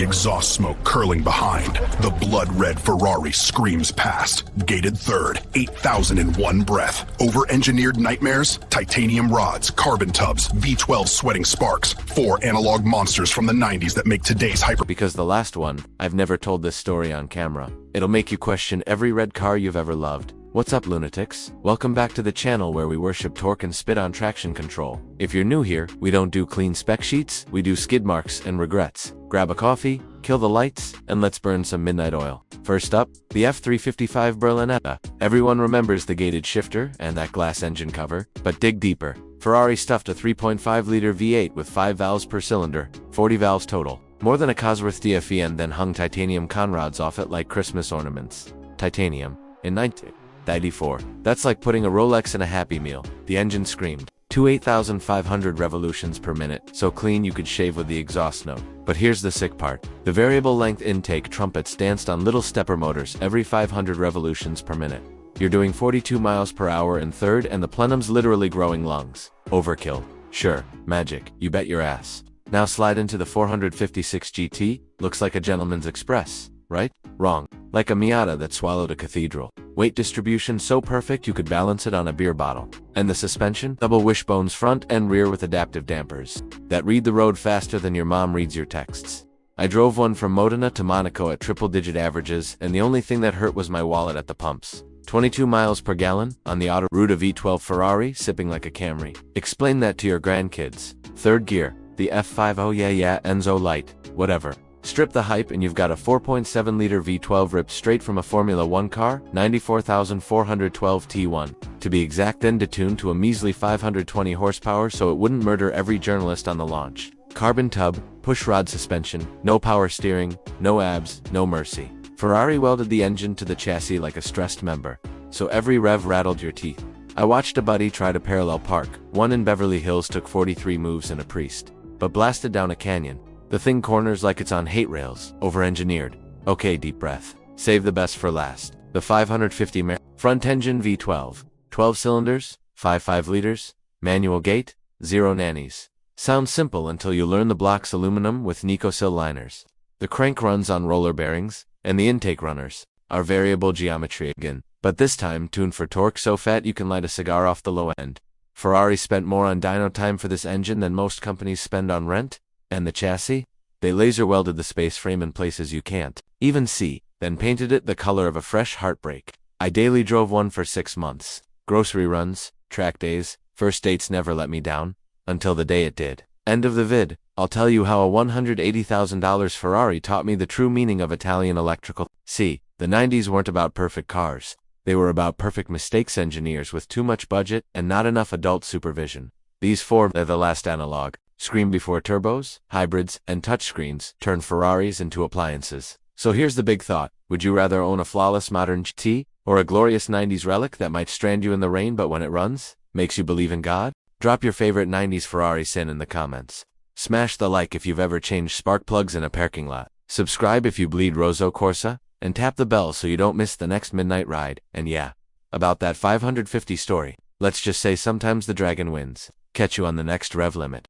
Exhaust smoke curling behind. The blood-red Ferrari screams past. Gated third, 8,001 breath. Over-engineered nightmares, titanium rods, carbon tubs, V12 sweating sparks. 4 analog monsters from the 90s that make today's hyper... Because the last one, I've never told this story on camera. It'll make you question every red car you've ever loved. What's up, lunatics? Welcome back to the channel where we worship torque and spit on traction control. If you're new here, we don't do clean spec sheets, we do skid marks and regrets. Grab a coffee, kill the lights, and let's burn some midnight oil. First up, the F355 Berlinetta. Everyone remembers the gated shifter and that glass engine cover, but dig deeper. Ferrari stuffed a 3.5-liter V8 with 5 valves per cylinder, 40 valves total. More than a Cosworth DFE, and then hung titanium conrods off it like Christmas ornaments. Titanium. In 1994. That's like putting a Rolex in a Happy Meal. The engine screamed. 8,500 revolutions per minute, so clean you could shave with the exhaust note. But here's the sick part. The variable length intake trumpets danced on little stepper motors every 500 revolutions per minute. You're doing 42 miles per hour in third and the plenum's literally growing lungs. Overkill. Sure, magic, you bet your ass. Now slide into the 456 GT, looks like a gentleman's express, right? Wrong. Like a Miata that swallowed a cathedral. Weight distribution so perfect you could balance it on a beer bottle. And the suspension? Double wishbones front and rear with adaptive dampers that read the road faster than your mom reads your texts. I drove one from Modena to Monaco at triple-digit averages, and the only thing that hurt was my wallet at the pumps. 22 miles per gallon on the auto route, a V12 Ferrari sipping like a Camry. Explain that to your grandkids. Third gear, the F5, oh yeah, Enzo Light, whatever. Strip the hype and you've got a 4.7-liter V12 ripped straight from a Formula 1 car, 94,412 T1. To be exact, then detuned to a measly 520 horsepower so it wouldn't murder every journalist on the launch. Carbon tub, pushrod suspension, no power steering, no abs, no mercy. Ferrari welded the engine to the chassis like a stressed member, so every rev rattled your teeth. I watched a buddy try to parallel park. One in Beverly Hills took 43 moves in a Priest, but blasted down a canyon. The thing corners like it's on hate rails, over-engineered. Okay, deep breath. Save the best for last. The 550 front engine V12. 12 cylinders, 5 liters, manual gate, 0 nannies. Sounds simple until you learn the block's aluminum with Nicosil liners. The crank runs on roller bearings, and the intake runners are variable geometry again, but this time tuned for torque so fat you can light a cigar off the low end. Ferrari spent more on dyno time for this engine than most companies spend on rent. And the chassis? They laser welded the space frame in places you can't even see, then painted it the color of a fresh heartbreak. I daily drove one for 6 months. Grocery runs, track days, first dates never let me down, until the day it did. End of the vid. I'll tell you how a $180,000 Ferrari taught me the true meaning of Italian electrical. See, the 90s weren't about perfect cars. They were about perfect mistakes engineers with too much budget and not enough adult supervision. These 4 are the last analog. Scream before turbos, hybrids, and touchscreens turned Ferraris into appliances. So here's the big thought. Would you rather own a flawless modern GT, or a glorious 90s relic that might strand you in the rain but when it runs, makes you believe in God? Drop your favorite 90s Ferrari sin in the comments. Smash the like if you've ever changed spark plugs in a parking lot. Subscribe if you bleed Rosso Corsa, and tap the bell so you don't miss the next midnight ride. And yeah, about that 550 story, let's just say sometimes the dragon wins. Catch you on the next rev limit.